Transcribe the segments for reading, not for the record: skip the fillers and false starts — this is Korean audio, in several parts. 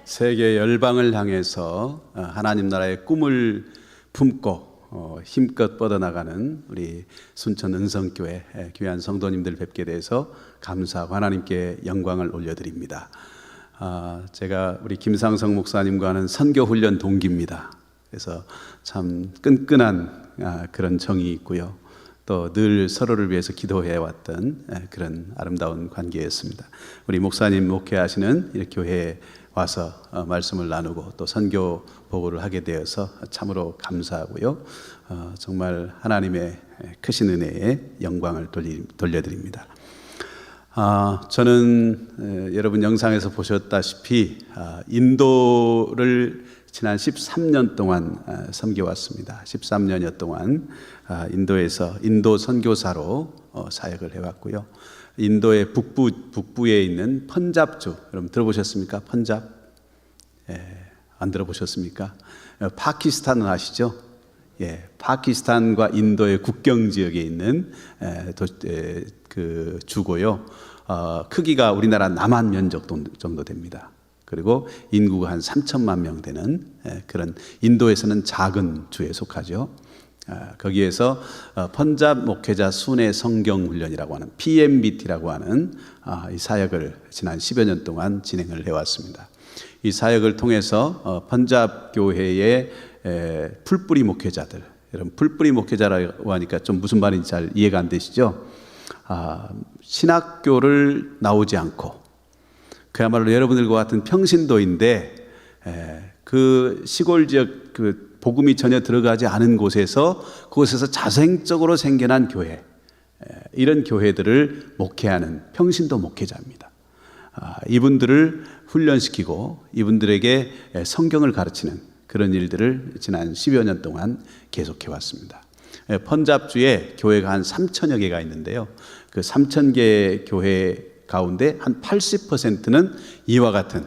세계 열방을 향해서 하나님 나라의 꿈을 품고 힘껏 뻗어나가는 우리 순천 은성교회 귀한 성도님들 뵙게 돼서 감사하고 하나님께 영광을 올려드립니다. 제가 우리 김상성 목사님과 하는 선교훈련 동기입니다. 그래서 참 끈끈한 그런 정이 있고요. 또 늘 서로를 위해서 기도해왔던 그런 아름다운 관계였습니다. 우리 목사님 목회하시는 이 교회에 와서 말씀을 나누고 또 선교 보고를 하게 되어서 참으로 감사하고요. 정말 하나님의 크신 은혜에 영광을 돌려드립니다. 저는 여러분 영상에서 보셨다시피 인도를 지난 13년 동안 섬겨왔습니다. 13년여 동안 인도에서 인도 선교사로 사역을 해왔고요. 인도의 북부에 있는 펀잡주, 여러분 들어보셨습니까? 펀잡? 안 들어보셨습니까? 파키스탄은 아시죠? 파키스탄과 인도의 국경 지역에 있는 그 주고요. 크기가 우리나라 남한 면적 정도 됩니다. 그리고 인구가 한 3천만 명 되는 그런 인도에서는 작은 주에 속하죠. 거기에서 펀잡 목회자 순회 성경 훈련이라고 하는 PMBT라고 하는 이 사역을 지난 10여 년 동안 진행을 해왔습니다. 이 사역을 통해서 펀잡 교회의 풀뿌리 목회자들, 여러분 풀뿌리 목회자라고 하니까 좀 무슨 말인지 잘 이해가 안 되시죠? 신학교를 나오지 않고 그야말로 여러분들과 같은 평신도인데 그 시골 지역 그 복음이 전혀 들어가지 않은 곳에서 그곳에서 자생적으로 생겨난 교회, 이런 교회들을 목회하는 평신도 목회자입니다. 이분들을 훈련시키고 이분들에게 성경을 가르치는 그런 일들을 지난 10여 년 동안 계속해 왔습니다. 펀잡주에 교회가 한 3천여 개가 있는데요. 그 3,000개 교회 가운데 한 80%는 이와 같은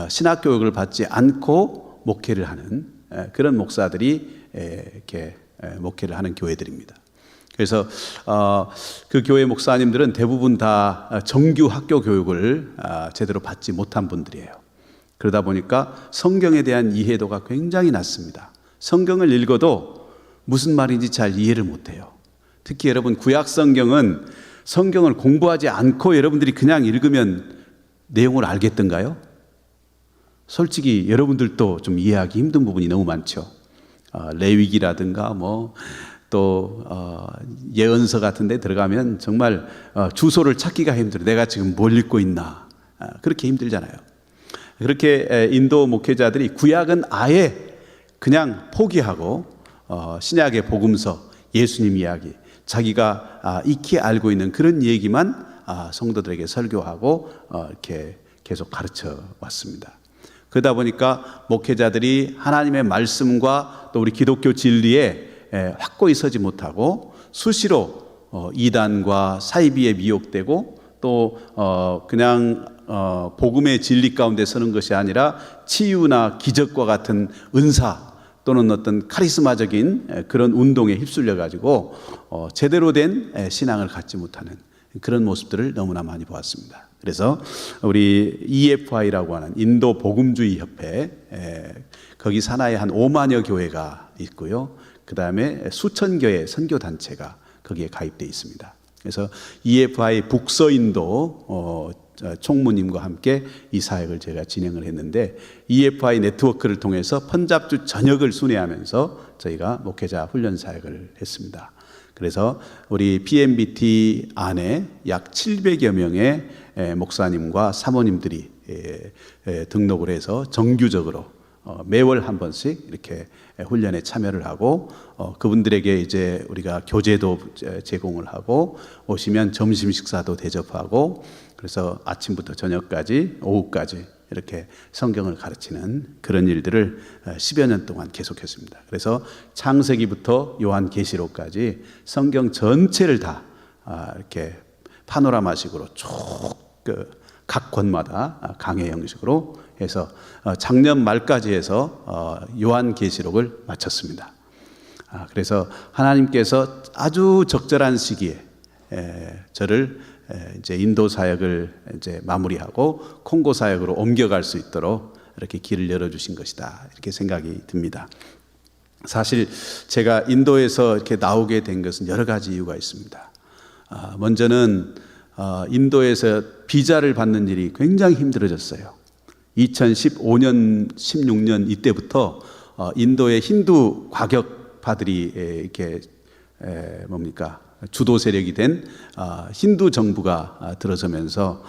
신학교육을 받지 않고 목회를 하는 그런 목사들이 이렇게 목회를 하는 교회들입니다. 그래서 그 교회 목사님들은 대부분 다 정규 학교 교육을 제대로 받지 못한 분들이에요. 그러다 보니까 성경에 대한 이해도가 굉장히 낮습니다. 성경을 읽어도 무슨 말인지 잘 이해를 못해요. 특히 여러분 구약 성경은 성경을 공부하지 않고 여러분들이 그냥 읽으면 내용을 알겠던가요? 솔직히 여러분들도 좀 이해하기 힘든 부분이 너무 많죠. 레위기라든가 또 예언서 같은 데 들어가면 정말 주소를 찾기가 힘들어요. 내가 지금 뭘 읽고 있나. 그렇게 힘들잖아요. 그렇게 인도 목회자들이 구약은 아예 그냥 포기하고 신약의 복음서, 예수님 이야기, 자기가 익히 알고 있는 그런 얘기만 성도들에게 설교하고 이렇게 계속 가르쳐 왔습니다. 그러다 보니까 목회자들이 하나님의 말씀과 또 우리 기독교 진리에 확고히 서지 못하고 수시로 이단과 사이비에 미혹되고 또 그냥 복음의 진리 가운데 서는 것이 아니라 치유나 기적과 같은 은사 또는 어떤 카리스마적인 그런 운동에 휩쓸려 가지고 제대로 된 신앙을 갖지 못하는 그런 모습들을 너무나 많이 보았습니다. 그래서 우리 EFI라고 하는 인도 복음주의 협회, 거기 산하에 한 5만여 교회가 있고요. 그 다음에 수천 개의 선교 단체가 거기에 가입되어 있습니다. 그래서 EFI 북서인도 총무님과 함께 이 사역을 제가 진행을 했는데 EFI 네트워크를 통해서 펀잡주 전역을 순회하면서 저희가 목회자 훈련 사역을 했습니다. 그래서 우리 PMBT 안에 약 700여 명의 목사님과 사모님들이 등록을 해서 정규적으로 매월 한 번씩 이렇게 훈련에 참여를 하고 그분들에게 이제 우리가 교재도 제공을 하고 오시면 점심 식사도 대접하고 그래서 아침부터 저녁까지 오후까지 이렇게 성경을 가르치는 그런 일들을 10여 년 동안 계속했습니다. 그래서 창세기부터 요한계시록까지 성경 전체를 다 이렇게 파노라마식으로 쭉 각 권마다 강해 형식으로 해서 작년 말까지 해서 요한계시록을 마쳤습니다. 그래서 하나님께서 아주 적절한 시기에 저를 이제 인도 사역을 이제 마무리하고 콩고 사역으로 옮겨갈 수 있도록 이렇게 길을 열어주신 것이다, 이렇게 생각이 듭니다. 사실 제가 인도에서 이렇게 나오게 된 것은 여러 가지 이유가 있습니다. 먼저는 인도에서 비자를 받는 일이 굉장히 힘들어졌어요. 2015년, 16년 이때부터 인도의 힌두 과격파들이 이렇게 주도 세력이 된 힌두 정부가 들어서면서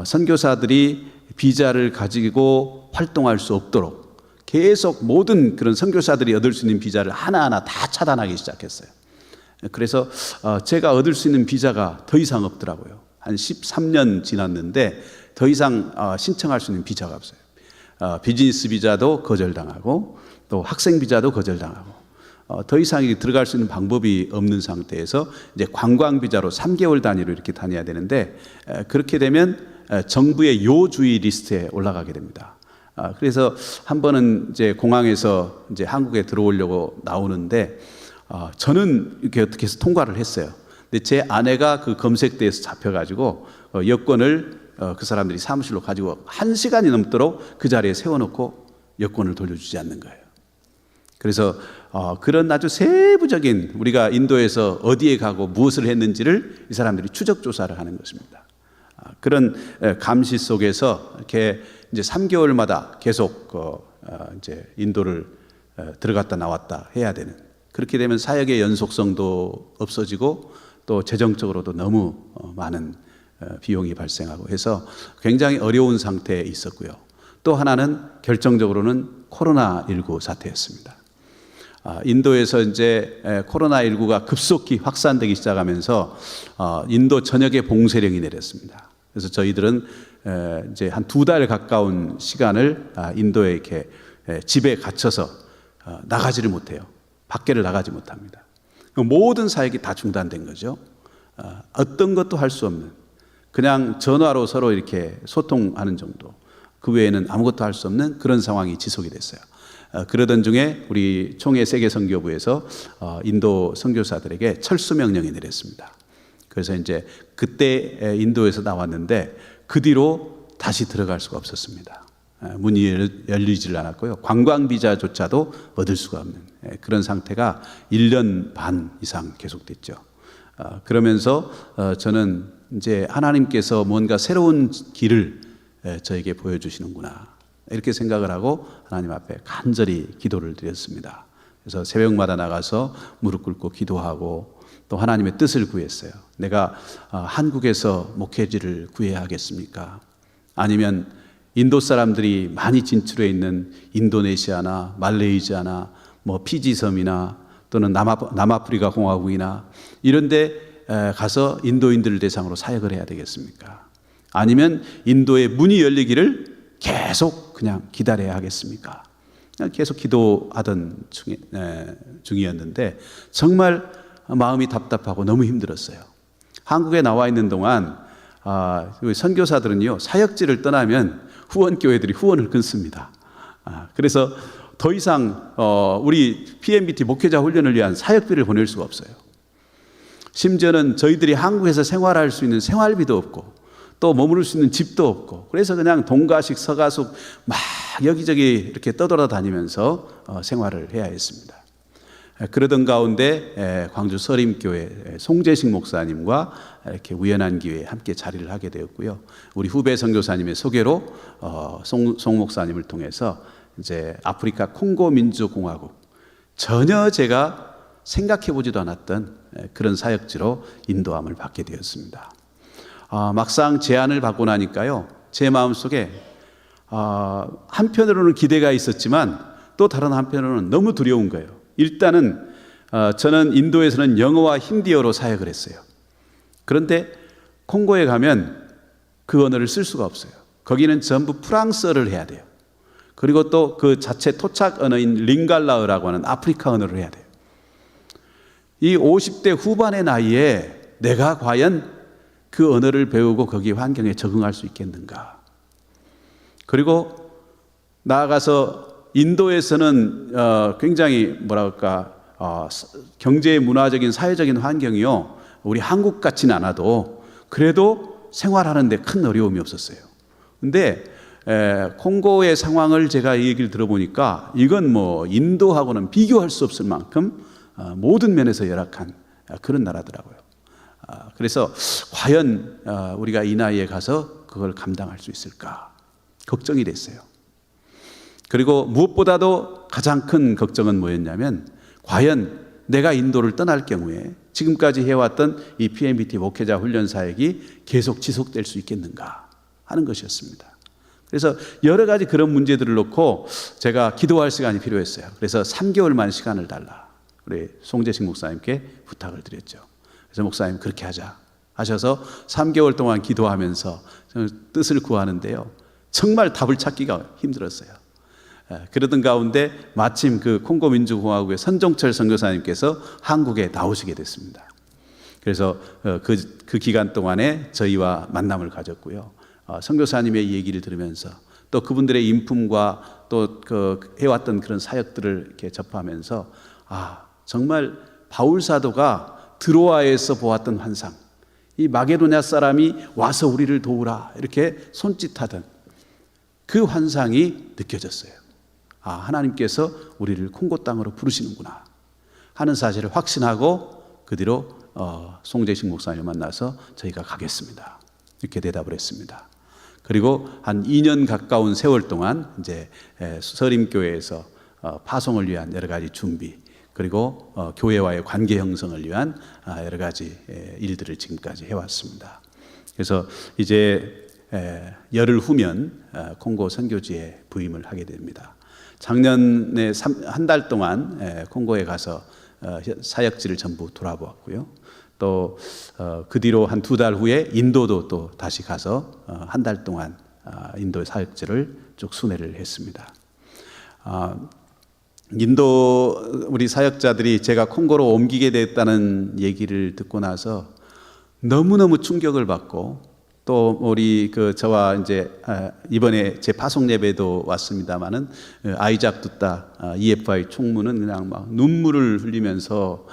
선교사들이 비자를 가지고 활동할 수 없도록 계속 모든 그런 선교사들이 얻을 수 있는 비자를 하나하나 다 차단하기 시작했어요. 그래서 제가 얻을 수 있는 비자가 더 이상 없더라고요. 한 13년 지났는데 더 이상 신청할 수 있는 비자가 없어요. 비즈니스 비자도 거절당하고 또 학생 비자도 거절당하고 더 이상 들어갈 수 있는 방법이 없는 상태에서 이제 관광 비자로 3개월 단위로 이렇게 다녀야 되는데 그렇게 되면 정부의 요주의 리스트에 올라가게 됩니다. 그래서 한 번은 이제 공항에서 이제 한국에 들어오려고 나오는데 저는 이렇게 어떻게 해서 통과를 했어요. 근데 제 아내가 그 검색대에서 잡혀가지고 여권을 그 사람들이 사무실로 가지고 1시간이 넘도록 그 자리에 세워놓고 여권을 돌려주지 않는 거예요. 그래서 그런 아주 세부적인 우리가 인도에서 어디에 가고 무엇을 했는지를 이 사람들이 추적 조사를 하는 것입니다. 그런 감시 속에서 이렇게 이제 3개월마다 계속 이제 인도를 들어갔다 나왔다 해야 되는, 그렇게 되면 사역의 연속성도 없어지고 또 재정적으로도 너무 많은 비용이 발생하고 해서 굉장히 어려운 상태에 있었고요. 또 하나는 결정적으로는 코로나19 사태였습니다. 인도에서 이제 코로나19가 급속히 확산되기 시작하면서 인도 전역에 봉쇄령이 내렸습니다. 그래서 저희들은 이제 한 2달 가까운 시간을 인도에 이렇게 집에 갇혀서 나가지를 못해요. 밖에를 나가지 못합니다. 모든 사역이 다 중단된 거죠. 어떤 것도 할 수 없는, 그냥 전화로 서로 이렇게 소통하는 정도, 그 외에는 아무것도 할 수 없는 그런 상황이 지속이 됐어요. 그러던 중에 우리 총회 세계선교부에서 인도 선교사들에게 철수 명령이 내렸습니다. 그래서 이제 그때 인도에서 나왔는데 그 뒤로 다시 들어갈 수가 없었습니다. 문이 열리질 않았고요. 관광 비자조차도 얻을 수가 없는 그런 상태가 1년 반 이상 계속됐죠. 그러면서 저는 이제 하나님께서 뭔가 새로운 길을 저에게 보여주시는구나, 이렇게 생각을 하고 하나님 앞에 간절히 기도를 드렸습니다. 그래서 새벽마다 나가서 무릎 꿇고 기도하고 또 하나님의 뜻을 구했어요. 내가 한국에서 목회지를 구해야 하겠습니까? 아니면 인도 사람들이 많이 진출해 있는 인도네시아나 말레이시아나 피지섬이나 또는 남아프리카 공화국이나 이런 데 가서 인도인들을 대상으로 사역을 해야 되겠습니까? 아니면 인도의 문이 열리기를 계속 그냥 기다려야 하겠습니까? 계속 기도하던 중이었는데 정말 마음이 답답하고 너무 힘들었어요. 한국에 나와 있는 동안 선교사들은요, 사역지를 떠나면 후원교회들이 후원을 끊습니다. 그래서 더 이상 우리 PMBT 목회자 훈련을 위한 사역비를 보낼 수가 없어요. 심지어는 저희들이 한국에서 생활할 수 있는 생활비도 없고 또 머무를 수 있는 집도 없고, 그래서 그냥 동가식 서가숙 막 여기저기 이렇게 떠돌아다니면서 생활을 해야 했습니다. 그러던 가운데 광주 서림교회 송재식 목사님과 이렇게 우연한 기회에 함께 자리를 하게 되었고요. 우리 후배 선교사님의 소개로 송 목사님을 통해서 이제 아프리카 콩고 민주공화국, 전혀 제가 생각해 보지도 않았던 그런 사역지로 인도함을 받게 되었습니다. 막상 제안을 받고 나니까요, 제 마음속에 한편으로는 기대가 있었지만 또 다른 한편으로는 너무 두려운 거예요. 일단은 저는 인도에서는 영어와 힌디어로 사역을 했어요. 그런데 콩고에 가면 그 언어를 쓸 수가 없어요. 거기는 전부 프랑스어를 해야 돼요. 그리고 또 그 자체 토착 언어인 링갈라어라고 하는 아프리카 언어를 해야 돼요. 이 50대 후반의 나이에 내가 과연 그 언어를 배우고 거기 환경에 적응할 수 있겠는가? 그리고 나아가서 인도에서는 굉장히 경제, 문화적인, 사회적인 환경이요, 우리 한국 같지는 않아도 그래도 생활하는 데 큰 어려움이 없었어요. 근데 콩고의 상황을 제가 얘기를 들어보니까 이건 뭐 인도하고는 비교할 수 없을 만큼 모든 면에서 열악한 그런 나라더라고요. 그래서 과연 우리가 이 나이에 가서 그걸 감당할 수 있을까 걱정이 됐어요. 그리고 무엇보다도 가장 큰 걱정은 뭐였냐면 과연 내가 인도를 떠날 경우에 지금까지 해왔던 이 PMBT 목회자 훈련 사역이 계속 지속될 수 있겠는가 하는 것이었습니다. 그래서 여러 가지 그런 문제들을 놓고 제가 기도할 시간이 필요했어요. 그래서 3개월만 시간을 달라 우리 송재식 목사님께 부탁을 드렸죠. 그래서 목사님 그렇게 하자 하셔서 3개월 동안 기도하면서 뜻을 구하는데요, 정말 답을 찾기가 힘들었어요. 그러던 가운데 마침 그 콩고 민주공화국의 선종철 선교사님께서 한국에 나오시게 됐습니다. 그래서 그 기간 동안에 저희와 만남을 가졌고요. 선교사님의 얘기를 들으면서 또 그분들의 인품과 또 그 해왔던 그런 사역들을 이렇게 접하면서 정말 바울 사도가 드로아에서 보았던 환상, 이 마게도냐 사람이 와서 우리를 도우라 이렇게 손짓하던 그 환상이 느껴졌어요. 하나님께서 우리를 콩고 땅으로 부르시는구나 하는 사실을 확신하고 그 뒤로 송재식 목사님을 만나서 저희가 가겠습니다 이렇게 대답을 했습니다. 그리고 한 2년 가까운 세월 동안 이제 서림교회에서 파송을 위한 여러 가지 준비, 그리고 교회와의 관계 형성을 위한 여러 가지 일들을 지금까지 해왔습니다. 그래서 이제 열흘 후면 콩고 선교지에 부임을 하게 됩니다. 작년에 한 달 동안 콩고에 가서 사역지를 전부 돌아보았고요. 또 그 뒤로 한 2달 후에 인도도 또 다시 가서 한 달 동안 인도의 사역지를 쭉 순회를 했습니다. 인도 우리 사역자들이 제가 콩고로 옮기게 됐다는 얘기를 듣고 나서 너무너무 충격을 받고, 또 우리 저와 이제 이번에 제 파송 예배도 왔습니다마는 아이작 두따 EFI 총무는 그냥 막 눈물을 흘리면서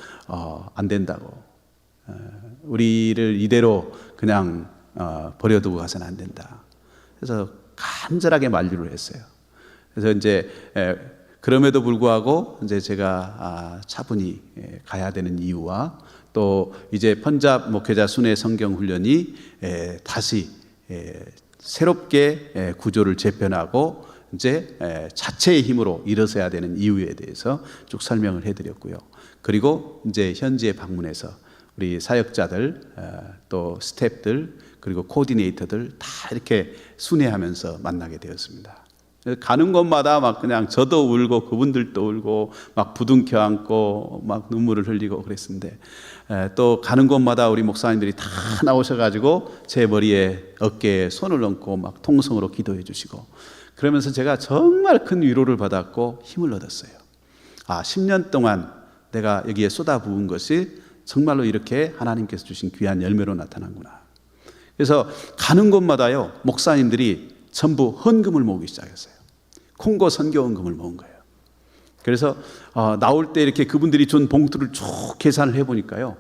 안 된다고, 우리를 이대로 그냥 버려두고 가서는 안 된다. 그래서 간절하게 만류를 했어요. 그래서 이제 그럼에도 불구하고 이제 제가 차분히 가야 되는 이유와 또 이제 펀잡 목회자 순회 성경 훈련이 다시 새롭게 구조를 재편하고 이제 자체의 힘으로 일어서야 되는 이유에 대해서 쭉 설명을 해드렸고요. 그리고 이제 현지에 방문해서 우리 사역자들, 또 스태프들, 그리고 코디네이터들 다 이렇게 순회하면서 만나게 되었습니다. 가는 곳마다 막 그냥 저도 울고 그분들도 울고 막 부둥켜 안고 막 눈물을 흘리고 그랬는데, 또 가는 곳마다 우리 목사님들이 다 나오셔가지고 제 머리에 어깨에 손을 얹고 막 통성으로 기도해 주시고, 그러면서 제가 정말 큰 위로를 받았고 힘을 얻었어요. 10년 동안 내가 여기에 쏟아부은 것이 정말로 이렇게 하나님께서 주신 귀한 열매로 나타난구나. 그래서 가는 곳마다요, 목사님들이 전부 헌금을 모으기 시작했어요. 콩고 선교 헌금을 모은 거예요. 그래서 나올 때 이렇게 그분들이 준 봉투를 쭉 계산을 해보니까요,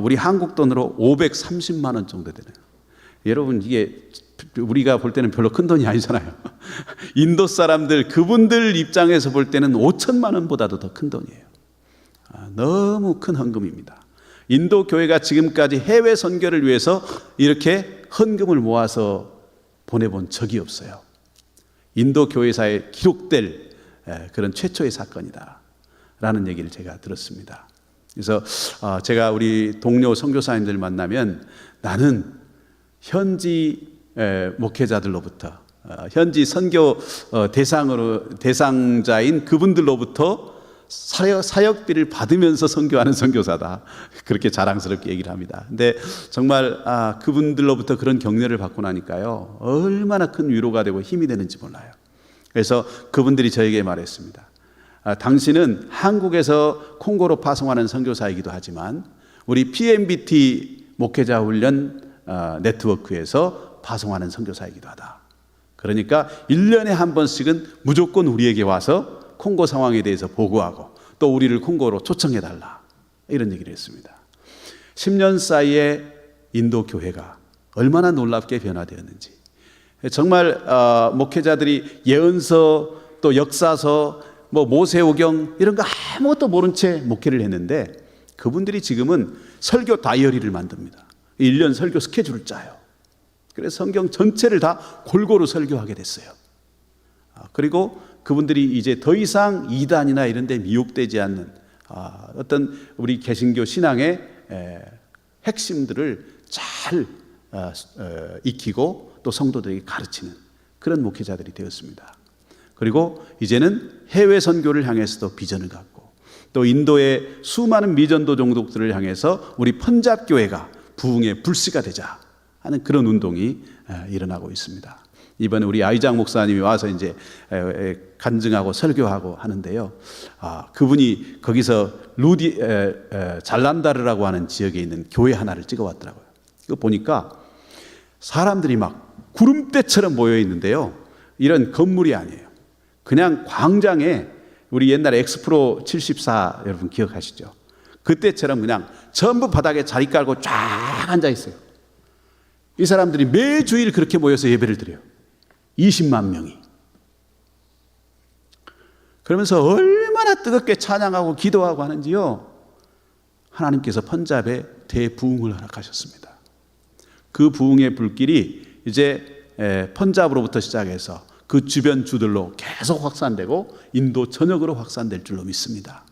우리 한국 돈으로 530만 원 정도 되네요. 여러분, 이게 우리가 볼 때는 별로 큰 돈이 아니잖아요. 인도 사람들, 그분들 입장에서 볼 때는 5천만 원보다도 더 큰 돈이에요. 너무 큰 헌금입니다. 인도 교회가 지금까지 해외 선교를 위해서 이렇게 헌금을 모아서 보내본 적이 없어요. 인도 교회사에 기록될 그런 최초의 사건이다 라는 얘기를 제가 들었습니다. 그래서 제가 우리 동료 선교사님들 만나면 나는 현지 목회자들로부터, 현지 선교 대상자인 그분들로부터 사역비를 받으면서 선교하는 선교사다, 그렇게 자랑스럽게 얘기를 합니다. 근데 정말 그분들로부터 그런 격려를 받고 나니까요, 얼마나 큰 위로가 되고 힘이 되는지 몰라요. 그래서 그분들이 저에게 말했습니다. 당신은 한국에서 콩고로 파송하는 선교사이기도 하지만 우리 PMBT 목회자 훈련 네트워크에서 파송하는 선교사이기도 하다. 그러니까 1년에 한 번씩은 무조건 우리에게 와서 콩고 상황에 대해서 보고하고 또 우리를 콩고로 초청해달라, 이런 얘기를 했습니다. 10년 사이에 인도 교회가 얼마나 놀랍게 변화되었는지, 정말 목회자들이 예언서 또 역사서 뭐 모세오경 이런 거 아무것도 모른 채 목회를 했는데 그분들이 지금은 설교 다이어리를 만듭니다. 1년 설교 스케줄을 짜요. 그래서 성경 전체를 다 골고루 설교하게 됐어요. 그리고 그분들이 이제 더 이상 이단이나 이런 데 미혹되지 않는 어떤 우리 개신교 신앙의 핵심들을 잘 익히고 또 성도들에게 가르치는 그런 목회자들이 되었습니다. 그리고 이제는 해외 선교를 향해서도 비전을 갖고 또 인도의 수많은 미전도 종족들을 향해서 우리 펀잡 교회가 부흥의 불씨가 되자 하는 그런 운동이 일어나고 있습니다. 이번에 우리 아이작 목사님이 와서 이제 간증하고 설교하고 하는데요. 그분이 거기서 잘란다르라고 하는 지역에 있는 교회 하나를 찍어왔더라고요. 이거 보니까 사람들이 막 구름대처럼 모여 있는데요. 이런 건물이 아니에요. 그냥 광장에 우리 옛날에 엑스프로 74 여러분 기억하시죠? 그때처럼 그냥 전부 바닥에 자리 깔고 쫙 앉아 있어요. 이 사람들이 매주일 그렇게 모여서 예배를 드려요. 20만 명이. 그러면서 얼마나 뜨겁게 찬양하고 기도하고 하는지요. 하나님께서 펀잡에 대부흥을 허락하셨습니다. 그 부흥의 불길이 이제 펀잡으로부터 시작해서 그 주변 주들로 계속 확산되고 인도 전역으로 확산될 줄로 믿습니다.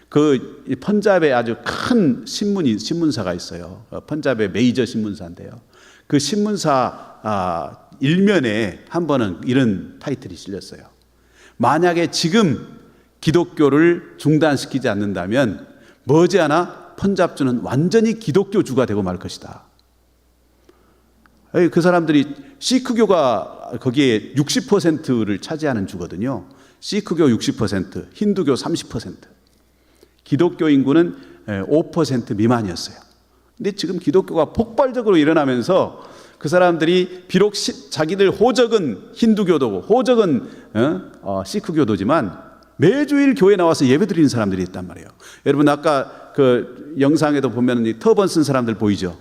그 펀잡에 아주 큰 신문사가 있어요. 펀잡의 메이저 신문사인데요. 그 신문사 일면에 한 번은 이런 타이틀이 실렸어요. 만약에 지금 기독교를 중단시키지 않는다면 머지않아 펀잡주는 완전히 기독교주가 되고 말 것이다. 그 사람들이 시크교가 거기에 60%를 차지하는 주거든요. 시크교 60%, 힌두교 30%, 기독교 인구는 5% 미만이었어요. 근데 지금 기독교가 폭발적으로 일어나면서 그 사람들이 비록 자기들 호적은 힌두교도고 호적은 시크교도지만 매주일 교회 나와서 예배 드리는 사람들이 있단 말이에요. 여러분 아까 그 영상에도 보면 이 터번 쓴 사람들 보이죠?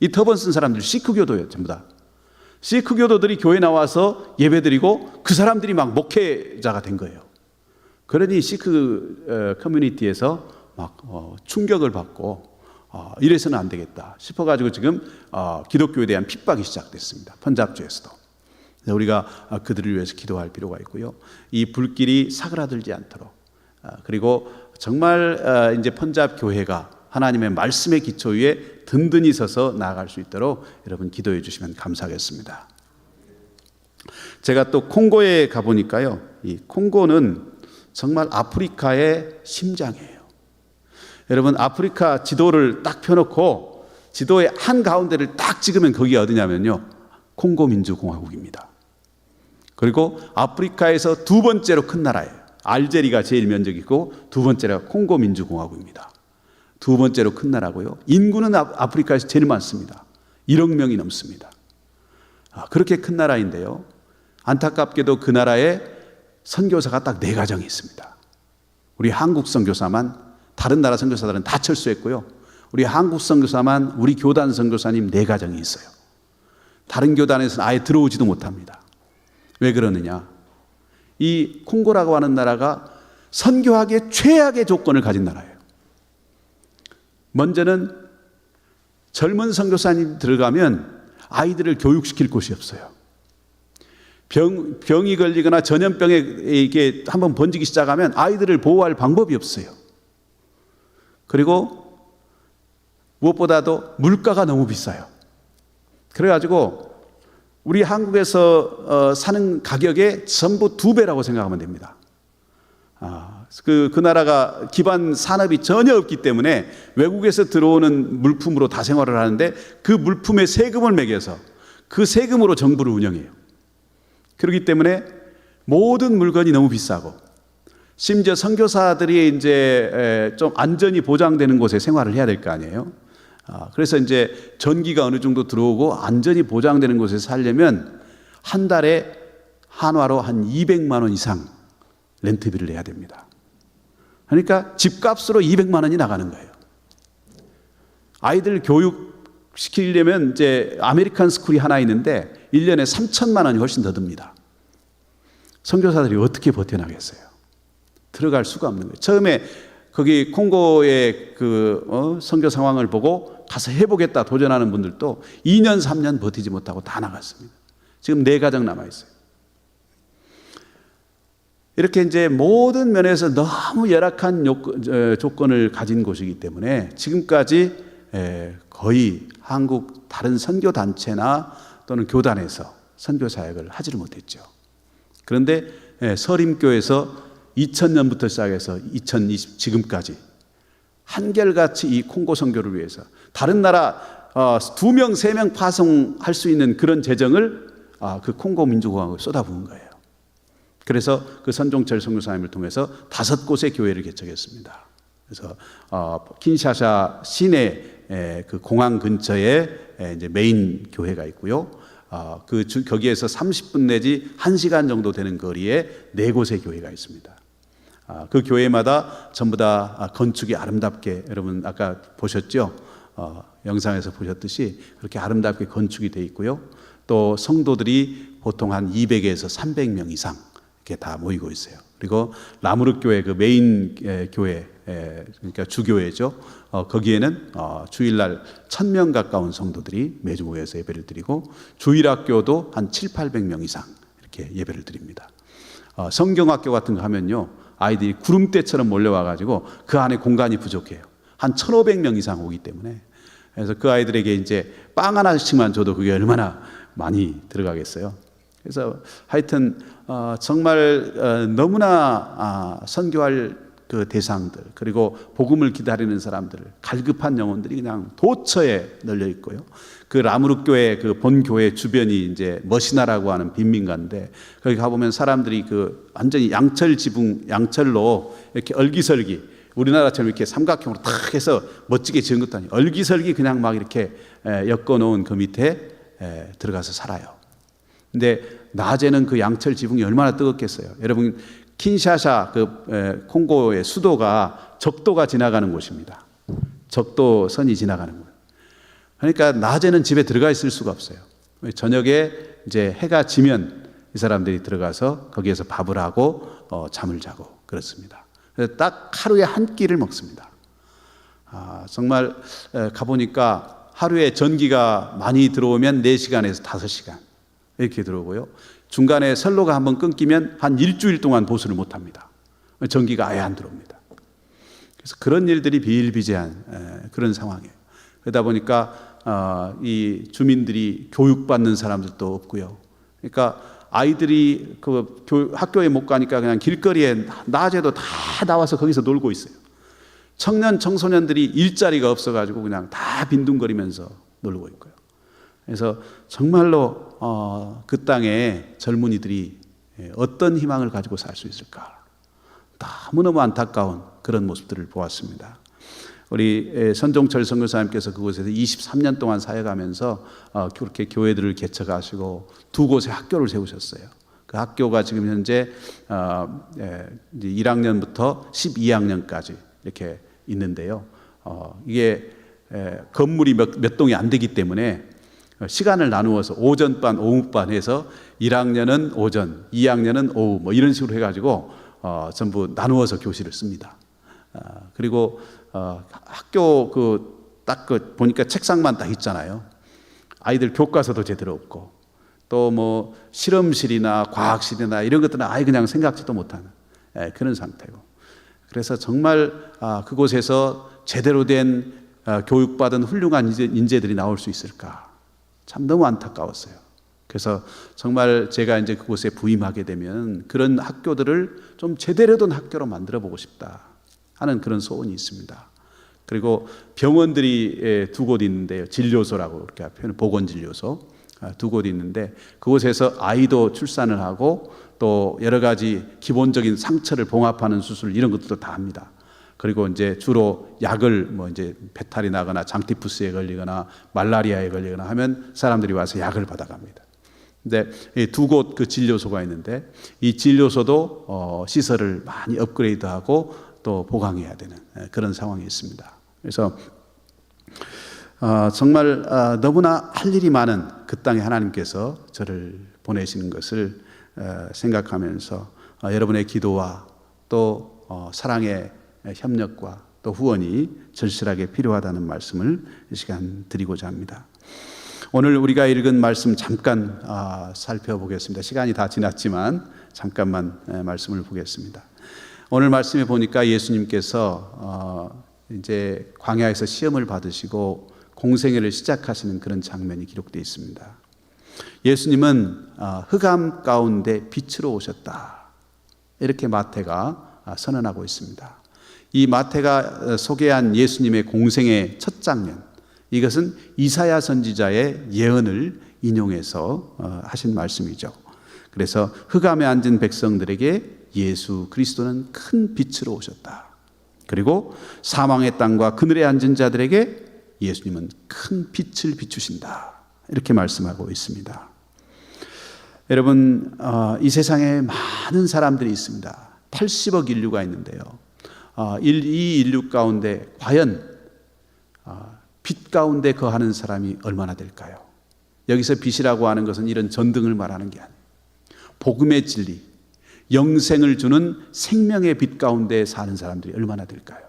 이 터번 쓴 사람들 시크교도예요. 전부 다 시크교도들이 교회 나와서 예배 드리고 그 사람들이 막 목회자가 된 거예요. 그러니 시크 커뮤니티에서 막 충격을 받고 이래서는 안 되겠다 싶어가지고 지금 기독교에 대한 핍박이 시작됐습니다. 펀잡주에서도. 우리가 그들을 위해서 기도할 필요가 있고요. 이 불길이 사그라들지 않도록 그리고 정말 이제 펀잡 교회가 하나님의 말씀의 기초 위에 든든히 서서 나아갈 수 있도록 여러분 기도해 주시면 감사하겠습니다. 제가 또 콩고에 가보니까요. 이 콩고는 정말 아프리카의 심장이에요. 여러분 아프리카 지도를 딱 펴놓고 지도의 한가운데를 딱 찍으면 거기가 어디냐면요. 콩고 민주공화국입니다. 그리고 아프리카에서 두 번째로 큰 나라예요. 알제리가 제일 면적이고 두 번째가 콩고 민주공화국입니다. 두 번째로 큰 나라고요. 인구는 아프리카에서 제일 많습니다. 1억 명이 넘습니다. 그렇게 큰 나라인데요. 안타깝게도 그 나라에 선교사가 딱 4가정이 있습니다. 우리 한국 선교사만, 다른 나라 선교사들은 다 철수했고요. 우리 한국 선교사만, 우리 교단 선교사님 4가정이 있어요. 다른 교단에서는 아예 들어오지도 못합니다. 왜 그러느냐? 이 콩고라고 하는 나라가 선교하기에 최악의 조건을 가진 나라예요. 먼저는 젊은 선교사님 들어가면 아이들을 교육시킬 곳이 없어요. 병이 걸리거나 전염병에 이게 한번 번지기 시작하면 아이들을 보호할 방법이 없어요. 그리고 무엇보다도 물가가 너무 비싸요. 그래가지고 우리 한국에서 사는 가격의 전부 2배라고 생각하면 됩니다. 그 나라가 기반 산업이 전혀 없기 때문에 외국에서 들어오는 물품으로 다 생활을 하는데 그 물품에 세금을 매겨서 그 세금으로 정부를 운영해요. 그렇기 때문에 모든 물건이 너무 비싸고 심지어 선교사들이 이제 좀 안전이 보장되는 곳에 생활을 해야 될 거 아니에요. 그래서 이제 전기가 어느 정도 들어오고 안전이 보장되는 곳에 살려면 한 달에 한화로 한 200만 원 이상 렌트비를 내야 됩니다. 그러니까 집값으로 200만 원이 나가는 거예요. 아이들 교육시키려면 이제 아메리칸 스쿨이 하나 있는데 1년에 3천만 원이 훨씬 더 듭니다. 선교사들이 어떻게 버텨나겠어요? 들어갈 수가 없는 거예요. 처음에 거기 콩고의 선교 상황을 보고 가서 해보겠다 도전하는 분들도 2년, 3년 버티지 못하고 다 나갔습니다. 지금 4가정 남아있어요. 이렇게 이제 모든 면에서 너무 열악한 조건을 가진 곳이기 때문에 지금까지 거의 한국 다른 선교단체나 또는 교단에서 선교 사역을 하지를 못했죠. 그런데 서림교에서 2000년부터 시작해서 2020 지금까지 한결같이 이 콩고 선교를 위해서 다른 나라 2명, 3명 파송할 수 있는 그런 재정을 그 콩고 민주공화국에 쏟아부은 거예요. 그래서 그 선종철 선교사님을 통해서 5곳의 교회를 개척했습니다. 그래서 킨샤사 시내 그 공항 근처에 이제 메인 교회가 있고요. 거기에서 30분 내지 1시간 정도 되는 거리에 4곳의 교회가 있습니다. 그 교회마다 전부 다 건축이 아름답게, 여러분 아까 보셨죠? 영상에서 보셨듯이 그렇게 아름답게 건축이 되어 있고요. 또 성도들이 보통 한 200에서 300명 이상 이렇게 다 모이고 있어요. 그리고 라무르 교회 그 메인 교회, 그러니까 주교회죠. 거기에는 주일날 1000명 가까운 성도들이 매주 모여서 예배를 드리고 주일학교도 한 700~800명 이상 이렇게 예배를 드립니다. 성경학교 같은 거 하면요, 아이들이 구름대처럼 몰려와가지고 그 안에 공간이 부족해요. 한 1500명 이상 오기 때문에. 그래서 그 아이들에게 이제 빵 하나씩만 줘도 그게 얼마나 많이 들어가겠어요. 그래서 하여튼 정말 너무나 선교할 그 대상들, 그리고 복음을 기다리는 사람들, 갈급한 영혼들이 그냥 도처에 널려 있고요. 그 라무르 교회 그 본교회 주변이 이제 머시나라고 하는 빈민가인데, 거기 가보면 사람들이 그 완전히 양철 지붕, 양철로 이렇게 얼기설기, 우리나라처럼 이렇게 삼각형으로 탁 해서 멋지게 지은 것도 아니고 얼기설기 그냥 막 이렇게 엮어 놓은 그 밑에 들어가서 살아요. 근데 낮에는 그 양철 지붕이 얼마나 뜨겁겠어요. 여러분, 킨샤사 그 콩고의 수도가 적도가 지나가는 곳입니다. 적도선이 지나가는 곳. 그러니까 낮에는 집에 들어가 있을 수가 없어요. 저녁에 이제 해가 지면 이 사람들이 들어가서 거기에서 밥을 하고 잠을 자고 그렇습니다. 그래서 딱 하루에 한 끼를 먹습니다. 정말 가보니까 하루에 전기가 많이 들어오면 4시간에서 5시간 이렇게 들어오고요. 중간에 선로가 한번 끊기면 한 일주일 동안 보수를 못합니다. 전기가 아예 안 들어옵니다. 그래서 그런 일들이 비일비재한 그런 상황이에요. 그러다 보니까 이 주민들이 교육받는 사람들도 없고요. 그러니까 아이들이 그 학교에 못 가니까 그냥 길거리에 낮에도 다 나와서 거기서 놀고 있어요. 청년 청소년들이 일자리가 없어가지고 그냥 다 빈둥거리면서 놀고 있고요. 그래서 정말로 그 땅에 젊은이들이 어떤 희망을 가지고 살 수 있을까, 너무너무 안타까운 그런 모습들을 보았습니다. 우리 선종철 선교사님께서 그곳에서 23년 동안 사역하면서 그렇게 교회들을 개척하시고 2곳의 학교를 세우셨어요. 그 학교가 지금 현재 1학년부터 12학년까지 이렇게 있는데요. 이게 건물이 몇 동이 안 되기 때문에 시간을 나누어서 오전반, 오후반 해서 1학년은 오전, 2학년은 오후 뭐 이런 식으로 해가지고 전부 나누어서 교실을 씁니다. 그리고 학교 딱 보니까 책상만 딱 있잖아요. 아이들 교과서도 제대로 없고 또 뭐 실험실이나 과학실이나 이런 것들은 아예 그냥 생각지도 못하는 그런 상태고. 그래서 정말 그곳에서 제대로 된 교육받은 훌륭한 인재들이 나올 수 있을까? 참 너무 안타까웠어요. 그래서 정말 제가 이제 그곳에 부임하게 되면 그런 학교들을 좀 제대로 된 학교로 만들어 보고 싶다 하는 그런 소원이 있습니다. 그리고 병원들이 2곳 있는데요. 진료소라고 이렇게 표현, 보건진료소 2곳 있는데 그곳에서 아이도 출산을 하고 또 여러 가지 기본적인 상처를 봉합하는 수술 이런 것들도 다 합니다. 그리고 이제 주로 약을 뭐 이제 배탈이 나거나 장티푸스에 걸리거나 말라리아에 걸리거나 하면 사람들이 와서 약을 받아갑니다. 근데 2곳 그 진료소가 있는데 이 진료소도 시설을 많이 업그레이드하고 또 보강해야 되는 그런 상황이 있습니다. 그래서 정말 너무나 할 일이 많은 그 땅에 하나님께서 저를 보내시는 것을 생각하면서 여러분의 기도와 또 사랑의 협력과 또 후원이 절실하게 필요하다는 말씀을 이 시간 드리고자 합니다. 오늘 우리가 읽은 말씀 잠깐 살펴보겠습니다. 시간이 다 지났지만 잠깐만 말씀을 보겠습니다. 오늘 말씀에 보니까 예수님께서 이제 광야에서 시험을 받으시고 공생애를 시작하시는 그런 장면이 기록되어 있습니다. 예수님은 흑암 가운데 빛으로 오셨다, 이렇게 마태가 선언하고 있습니다. 이 마태가 소개한 예수님의 공생의 첫 장면, 이것은 이사야 선지자의 예언을 인용해서 하신 말씀이죠. 그래서 흑암에 앉은 백성들에게 예수 그리스도는 큰 빛으로 오셨다. 그리고 사망의 땅과 그늘에 앉은 자들에게 예수님은 큰 빛을 비추신다, 이렇게 말씀하고 있습니다. 여러분, 이 세상에 많은 사람들이 있습니다. 80억 인류가 있는데요. 이 인류 가운데 과연 빛 가운데 거하는 사람이 얼마나 될까요? 여기서 빛이라고 하는 것은 이런 전등을 말하는 게 아니에요. 복음의 진리, 영생을 주는 생명의 빛 가운데 사는 사람들이 얼마나 될까요?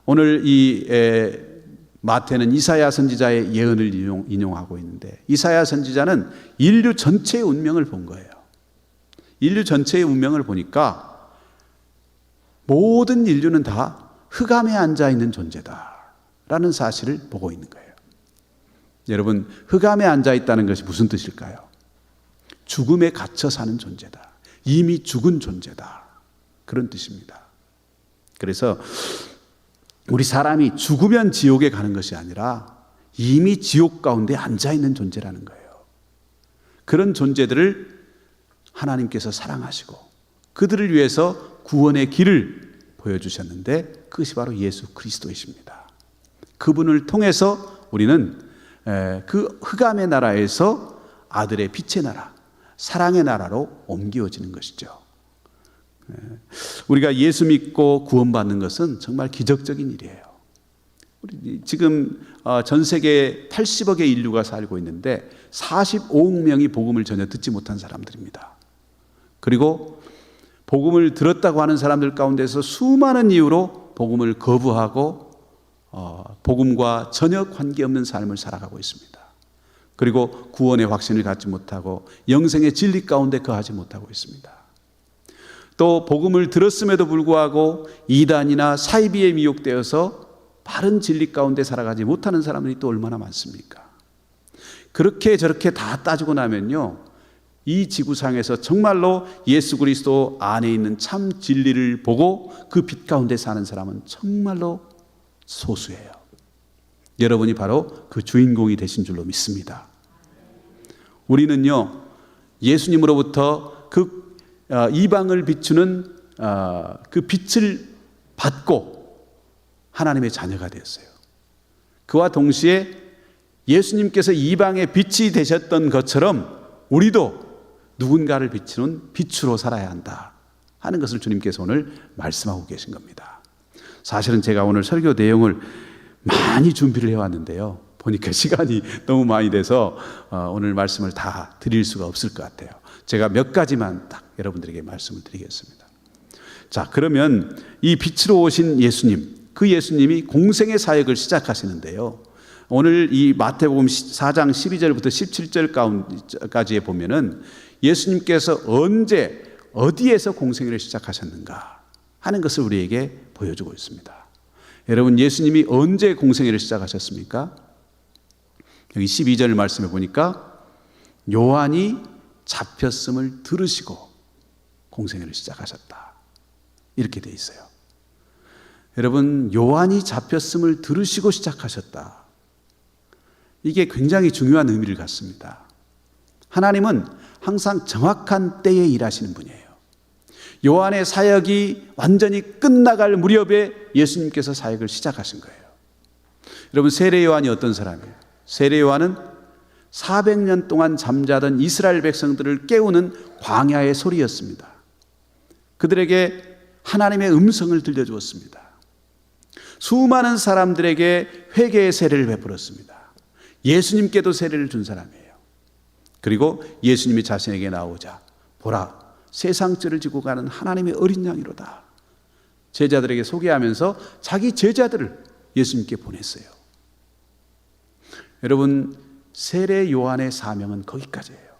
오늘 이 마태는 이사야 선지자의 예언을 인용하고 있는데, 이사야 선지자는 인류 전체의 운명을 본 거예요. 인류 전체의 운명을 보니까 모든 인류는 다 흑암에 앉아 있는 존재다라는 사실을 보고 있는 거예요. 여러분, 흑암에 앉아 있다는 것이 무슨 뜻일까요? 죽음에 갇혀 사는 존재다, 이미 죽은 존재다, 그런 뜻입니다. 그래서 우리 사람이 죽으면 지옥에 가는 것이 아니라 이미 지옥 가운데 앉아 있는 존재라는 거예요. 그런 존재들을 하나님께서 사랑하시고 그들을 위해서 구원의 길을 보여주셨는데, 그것이 바로 예수 그리스도이십니다. 그분을 통해서 우리는 그 흑암의 나라에서 아들의 빛의 나라, 사랑의 나라로 옮겨지는 것이죠. 우리가 예수 믿고 구원받는 것은 정말 기적적인 일이에요. 지금 전 세계에 80억의 인류가 살고 있는데 45억 명이 복음을 전혀 듣지 못한 사람들입니다. 그리고 복음을 들었다고 하는 사람들 가운데서 수많은 이유로 복음을 거부하고 복음과 전혀 관계없는 삶을 살아가고 있습니다. 그리고 구원의 확신을 갖지 못하고 영생의 진리 가운데 거하지 못하고 있습니다. 또 복음을 들었음에도 불구하고 이단이나 사이비에 미혹되어서 바른 진리 가운데 살아가지 못하는 사람들이 또 얼마나 많습니까? 그렇게 저렇게 다 따지고 나면요, 이 지구상에서 정말로 예수 그리스도 안에 있는 참 진리를 보고 그 빛 가운데 사는 사람은 정말로 소수예요. 여러분이 바로 그 주인공이 되신 줄로 믿습니다. 우리는요, 예수님으로부터 그 이방을 비추는 그 빛을 받고 하나님의 자녀가 되었어요. 그와 동시에 예수님께서 이방의 빛이 되셨던 것처럼 우리도 누군가를 비추는 빛으로 살아야 한다 하는 것을 주님께서 오늘 말씀하고 계신 겁니다. 사실은 제가 오늘 설교 내용을 많이 준비를 해왔는데요, 보니까 시간이 너무 많이 돼서 오늘 말씀을 다 드릴 수가 없을 것 같아요. 제가 몇 가지만 딱 여러분들에게 말씀을 드리겠습니다. 자, 그러면 이 빛으로 오신 예수님, 그 예수님이 공생의 사역을 시작하시는데요, 오늘 이 마태복음 4장 12절부터 17절까지에 보면은 예수님께서 언제 어디에서 공생애를 시작하셨는가 하는 것을 우리에게 보여주고 있습니다. 여러분, 예수님이 언제 공생애를 시작하셨습니까? 여기 12절 말씀해 보니까 요한이 잡혔음을 들으시고 공생애를 시작하셨다, 이렇게 돼 있어요. 여러분, 요한이 잡혔음을 들으시고 시작하셨다, 이게 굉장히 중요한 의미를 갖습니다. 하나님은 항상 정확한 때에 일하시는 분이에요. 요한의 사역이 완전히 끝나갈 무렵에 예수님께서 사역을 시작하신 거예요. 여러분, 세례 요한이 어떤 사람이에요? 세례 요한은 400년 동안 잠자던 이스라엘 백성들을 깨우는 광야의 소리였습니다. 그들에게 하나님의 음성을 들려주었습니다. 수많은 사람들에게 회개의 세례를 베풀었습니다. 예수님께도 세례를 준 사람이에요. 그리고 예수님이 자신에게 나오자 보라 세상 죄를 지고 가는 하나님의 어린 양이로다. 제자들에게 소개하면서 자기 제자들을 예수님께 보냈어요. 여러분, 세례 요한의 사명은 거기까지예요.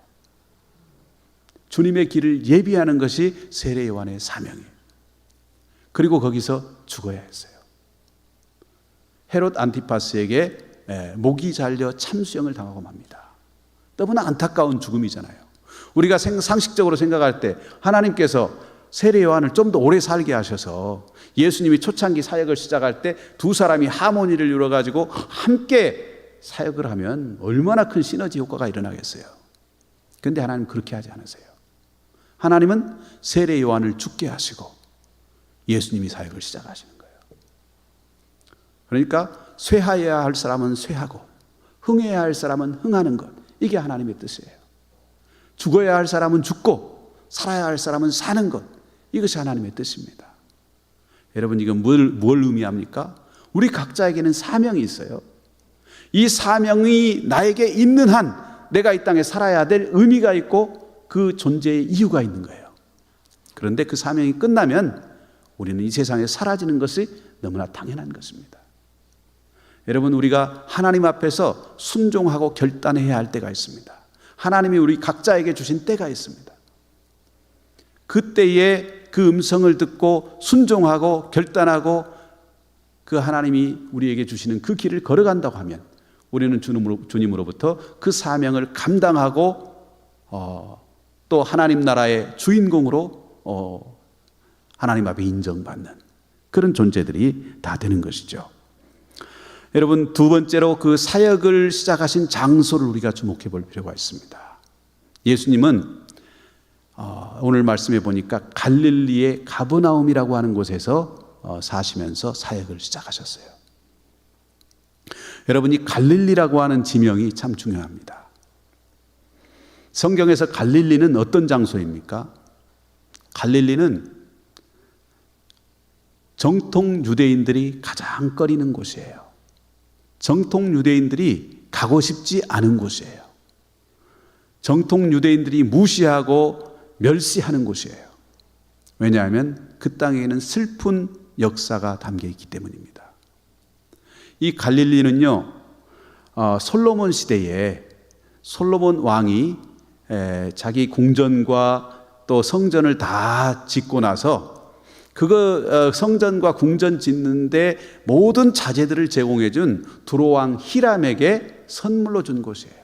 주님의 길을 예비하는 것이 세례 요한의 사명이에요. 그리고 거기서 죽어야 했어요. 헤롯 안티파스에게 목이 잘려 참수형을 당하고 맙니다. 너무나 안타까운 죽음이잖아요. 우리가 상식적으로 생각할 때 하나님께서 세례 요한을 좀 더 오래 살게 하셔서 예수님이 초창기 사역을 시작할 때 두 사람이 하모니를 이루어가지고 함께 사역을 하면 얼마나 큰 시너지 효과가 일어나겠어요. 그런데 하나님은 그렇게 하지 않으세요. 하나님은 세례 요한을 죽게 하시고 예수님이 사역을 시작하시는 거예요. 그러니까 쇠하여야 할 사람은 쇠하고 흥해야 할 사람은 흥하는 것, 이게 하나님의 뜻이에요. 죽어야 할 사람은 죽고 살아야 할 사람은 사는 것, 이것이 하나님의 뜻입니다. 여러분, 이건 뭘 의미합니까? 우리 각자에게는 사명이 있어요. 이 사명이 나에게 있는 한 내가 이 땅에 살아야 될 의미가 있고 그 존재의 이유가 있는 거예요. 그런데 그 사명이 끝나면 우리는 이 세상에 사라지는 것이 너무나 당연한 것입니다. 여러분, 우리가 하나님 앞에서 순종하고 결단해야 할 때가 있습니다. 하나님이 우리 각자에게 주신 때가 있습니다. 그때에 그 음성을 듣고 순종하고 결단하고 그 하나님이 우리에게 주시는 그 길을 걸어간다고 하면 우리는 주님으로부터 그 사명을 감당하고 또 하나님 나라의 주인공으로 하나님 앞에 인정받는 그런 존재들이 다 되는 것이죠. 여러분, 두 번째로 그 사역을 시작하신 장소를 우리가 주목해 볼 필요가 있습니다. 예수님은 오늘 말씀해 보니까 갈릴리의 가버나움이라고 하는 곳에서 사시면서 사역을 시작하셨어요. 여러분, 이 갈릴리라고 하는 지명이 참 중요합니다. 성경에서 갈릴리는 어떤 장소입니까? 갈릴리는 정통 유대인들이 가장 꺼리는 곳이에요. 정통 유대인들이 가고 싶지 않은 곳이에요. 정통 유대인들이 무시하고 멸시하는 곳이에요. 왜냐하면 그 땅에는 슬픈 역사가 담겨 있기 때문입니다. 이 갈릴리는요, 솔로몬 시대에 솔로몬 왕이 자기 궁전과 또 성전을 다 짓고 나서 그거 성전과 궁전 짓는데 모든 자재들을 제공해 준 두로왕 히람에게 선물로 준 곳이에요.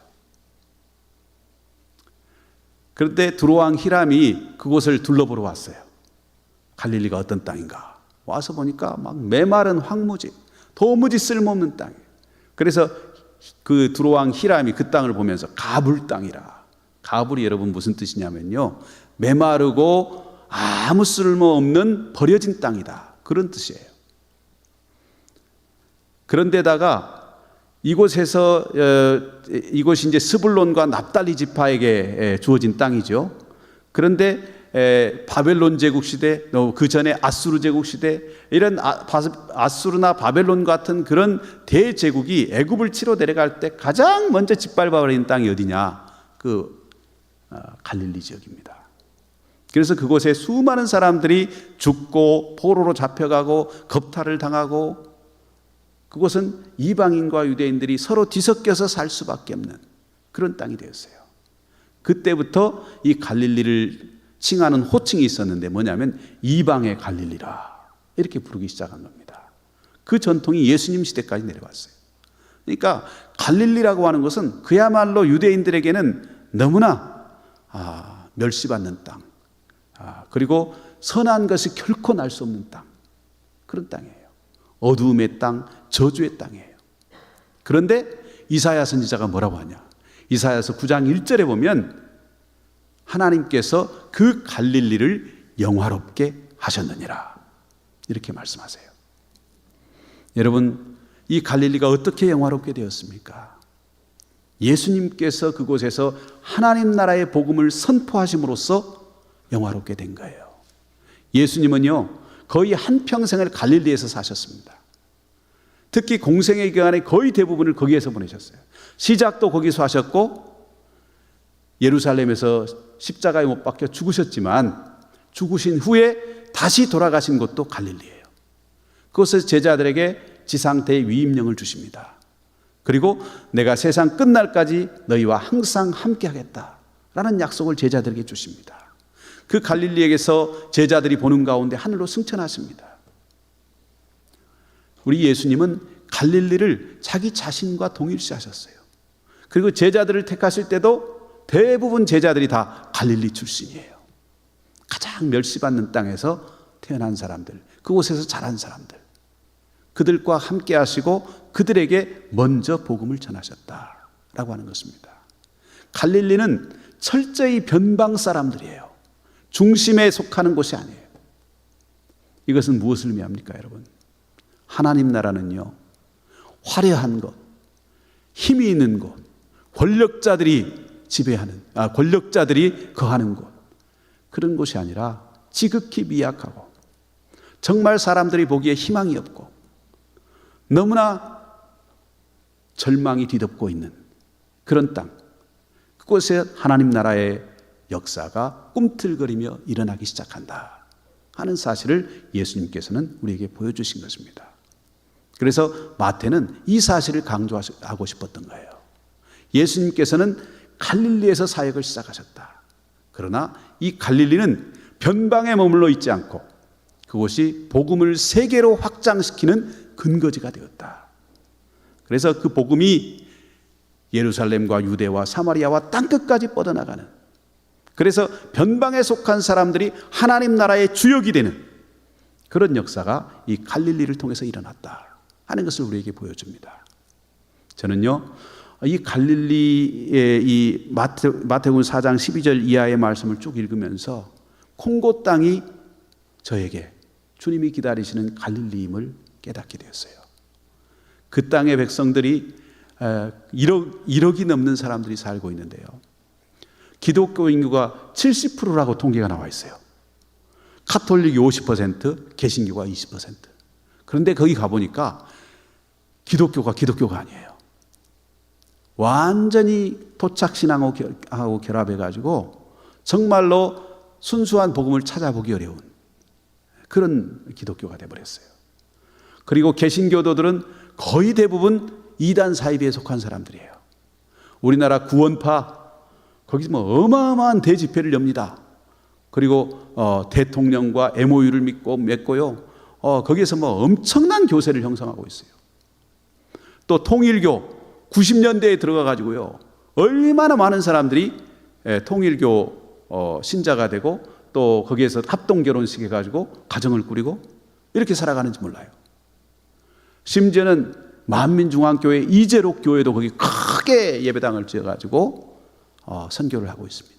그런데 두로왕 히람이 그곳을 둘러보러 왔어요. 갈릴리가 어떤 땅인가. 와서 보니까 막 메마른 황무지, 도무지 쓸모없는 땅이에요. 그래서 그 두로왕 히람이 그 땅을 보면서 가불 땅이라. 가불이 여러분 무슨 뜻이냐면요, 메마르고 아무 쓸모없는 버려진 땅이다, 그런 뜻이에요. 그런데다가 이곳에서 이곳이 이제 스불론과 납달리 지파에게 주어진 땅이죠. 그런데 바벨론 제국 시대, 그 전에 아수르 제국 시대, 이런 아수르나 바벨론 같은 그런 대제국이 애굽을 치러 내려갈 때 가장 먼저 짓밟아버린 땅이 어디냐? 그 갈릴리 지역입니다. 그래서 그곳에 수많은 사람들이 죽고 포로로 잡혀가고 겁탈을 당하고, 그곳은 이방인과 유대인들이 서로 뒤섞여서 살 수밖에 없는 그런 땅이 되었어요. 그때부터 이 갈릴리를 칭하는 호칭이 있었는데 뭐냐면 이방의 갈릴리라, 이렇게 부르기 시작한 겁니다. 그 전통이 예수님 시대까지 내려왔어요. 그러니까 갈릴리라고 하는 것은 그야말로 유대인들에게는 너무나 멸시받는 땅, 그리고 선한 것이 결코 날 수 없는 땅, 그런 땅이에요. 어두움의 땅, 저주의 땅이에요. 그런데 이사야 선지자가 뭐라고 하냐? 이사야서 9장 1절에 보면 하나님께서 그 갈릴리를 영화롭게 하셨느니라, 이렇게 말씀하세요. 여러분, 이 갈릴리가 어떻게 영화롭게 되었습니까? 예수님께서 그곳에서 하나님 나라의 복음을 선포하심으로써 영화롭게 된 거예요. 예수님은요, 거의 한평생을 갈릴리에서 사셨습니다. 특히 공생의 기간의 거의 대부분을 거기에서 보내셨어요. 시작도 거기서 하셨고 예루살렘에서 십자가에 못 박혀 죽으셨지만 죽으신 후에 다시 돌아가신 곳도 갈릴리예요. 그곳에서 제자들에게 지상태의 위임령을 주십니다. 그리고 내가 세상 끝날까지 너희와 항상 함께하겠다라는 약속을 제자들에게 주십니다. 그 갈릴리에게서 제자들이 보는 가운데 하늘로 승천하십니다. 우리 예수님은 갈릴리를 자기 자신과 동일시하셨어요. 그리고 제자들을 택하실 때도 대부분 제자들이 다 갈릴리 출신이에요. 가장 멸시받는 땅에서 태어난 사람들, 그곳에서 자란 사람들, 그들과 함께 하시고 그들에게 먼저 복음을 전하셨다라고 하는 것입니다. 갈릴리는 철저히 변방 사람들이에요. 중심에 속하는 곳이 아니에요. 이것은 무엇을 의미합니까, 여러분? 하나님 나라는요, 화려한 것, 힘이 있는 곳, 권력자들이 권력자들이 거하는 곳, 그런 곳이 아니라 지극히 미약하고 정말 사람들이 보기에 희망이 없고 너무나 절망이 뒤덮고 있는 그런 땅, 그곳에 하나님 나라의 역사가 꿈틀거리며 일어나기 시작한다 하는 사실을 예수님께서는 우리에게 보여주신 것입니다. 그래서 마태는 이 사실을 강조하고 싶었던 거예요. 예수님께서는 갈릴리에서 사역을 시작하셨다. 그러나 이 갈릴리는 변방에 머물러 있지 않고 그곳이 복음을 세계로 확장시키는 근거지가 되었다. 그래서 그 복음이 예루살렘과 유대와 사마리아와 땅끝까지 뻗어나가는, 그래서 변방에 속한 사람들이 하나님 나라의 주역이 되는 그런 역사가 이 갈릴리를 통해서 일어났다 하는 것을 우리에게 보여줍니다. 저는요, 이 갈릴리의 이 마태복음 4장 12절 이하의 말씀을 쭉 읽으면서 콩고 땅이 저에게 주님이 기다리시는 갈릴리임을 깨닫게 되었어요. 그 땅의 백성들이 1억이 넘는 사람들이 살고 있는데요, 기독교 인구가 70%라고 통계가 나와 있어요. 카톨릭이 50%, 개신교가 20%. 그런데 거기 가보니까 기독교가 아니에요. 완전히 토착신앙하고 결합해가지고 정말로 순수한 복음을 찾아보기 어려운 그런 기독교가 되어버렸어요. 그리고 개신교도들은 거의 대부분 이단 사이비에 속한 사람들이에요. 우리나라 구원파, 거기서 어마어마한 대집회를 엽니다. 그리고 대통령과 MOU를 맺고요. 거기에서 엄청난 교세를 형성하고 있어요. 또 통일교 90년대에 들어가 가지고요, 얼마나 많은 사람들이 통일교 신자가 되고 또 거기에서 합동 결혼식 해가지고 가정을 꾸리고 이렇게 살아가는지 몰라요. 심지어는 만민중앙교회 이재록 교회도 거기 크게 예배당을 지어가지고 선교를 하고 있습니다.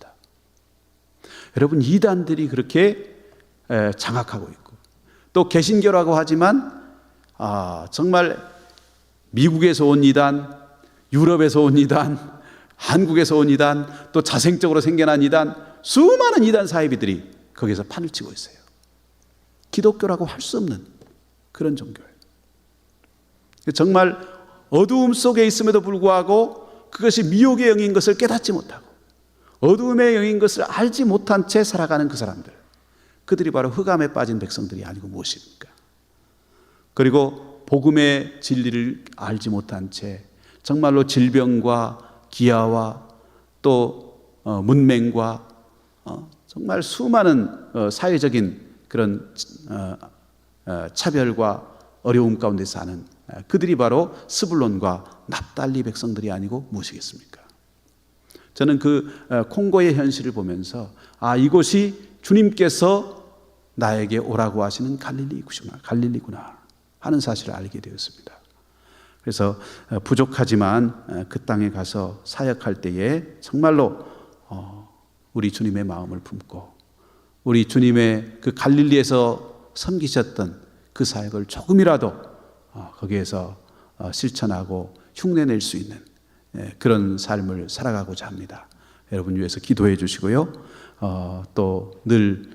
여러분, 이단들이 그렇게 장악하고 있고, 또 개신교라고 하지만 정말 미국에서 온 이단, 유럽에서 온 이단, 한국에서 온 이단, 또 자생적으로 생겨난 이단, 수많은 이단 사이비들이 거기서 판을 치고 있어요. 기독교라고 할 수 없는 그런 종교예요. 정말 어두움 속에 있음에도 불구하고 그것이 미혹의 영인 것을 깨닫지 못하고 어두움의 영인 것을 알지 못한 채 살아가는 그 사람들, 그들이 바로 흑암에 빠진 백성들이 아니고 무엇입니까? 그리고 복음의 진리를 알지 못한 채 정말로 질병과 기아와 또 문맹과 정말 수많은 사회적인 그런 차별과 어려움 가운데 사는 그들이 바로 스불론과 납달리 백성들이 아니고 무엇이겠습니까? 저는 그 콩고의 현실을 보면서 이곳이 주님께서 나에게 오라고 하시는 갈릴리구나 하는 사실을 알게 되었습니다. 그래서 부족하지만 그 땅에 가서 사역할 때에 정말로 우리 주님의 마음을 품고 우리 주님의 그 갈릴리에서 섬기셨던 그 사역을 조금이라도 거기에서 실천하고 흉내낼 수 있는 그런 삶을 살아가고자 합니다. 여러분 위해서 기도해 주시고요. 또 늘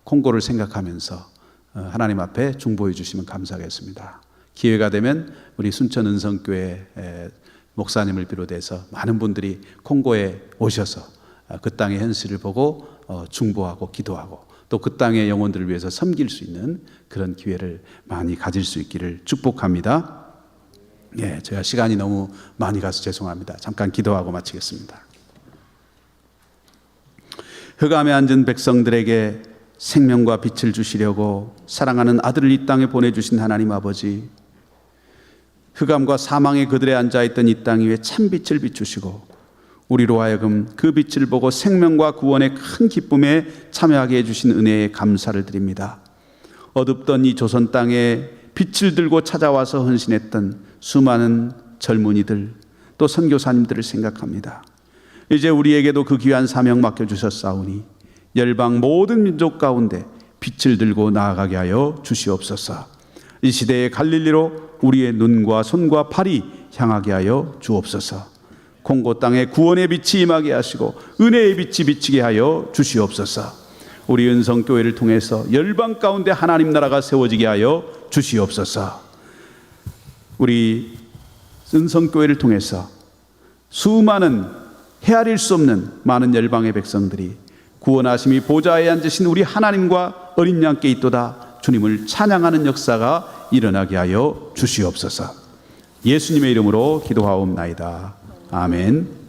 콩고를 생각하면서 하나님 앞에 중보해 주시면 감사하겠습니다. 기회가 되면 우리 순천 은성교회 목사님을 비롯해서 많은 분들이 콩고에 오셔서 그 땅의 현실을 보고 중보하고 기도하고 또 그 땅의 영혼들을 위해서 섬길 수 있는 그런 기회를 많이 가질 수 있기를 축복합니다. 예, 제가 시간이 너무 많이 가서 죄송합니다. 잠깐 기도하고 마치겠습니다. 흑암에 앉은 백성들에게 생명과 빛을 주시려고 사랑하는 아들을 이 땅에 보내주신 하나님 아버지, 흑암과 사망의 그들에 앉아있던 이 땅 위에 참빛을 비추시고 우리로 하여금 그 빛을 보고 생명과 구원의 큰 기쁨에 참여하게 해주신 은혜에 감사를 드립니다. 어둡던 이 조선 땅에 빛을 들고 찾아와서 헌신했던 수많은 젊은이들 또 선교사님들을 생각합니다. 이제 우리에게도 그 귀한 사명 맡겨주셨사오니 열방 모든 민족 가운데 빛을 들고 나아가게 하여 주시옵소서. 이 시대의 갈릴리로 우리의 눈과 손과 팔이 향하게 하여 주옵소서. 콩고 땅에 구원의 빛이 임하게 하시고 은혜의 빛이 비치게 하여 주시옵소서. 우리 은성교회를 통해서 열방 가운데 하나님 나라가 세워지게 하여 주시옵소서. 우리 은성교회를 통해서 수많은 헤아릴 수 없는 많은 열방의 백성들이 구원하심이 보좌에 앉으신 우리 하나님과 어린 양께 있도다 주님을 찬양하는 역사가 일어나게 하여 주시옵소서. 예수님의 이름으로 기도하옵나이다. 아멘.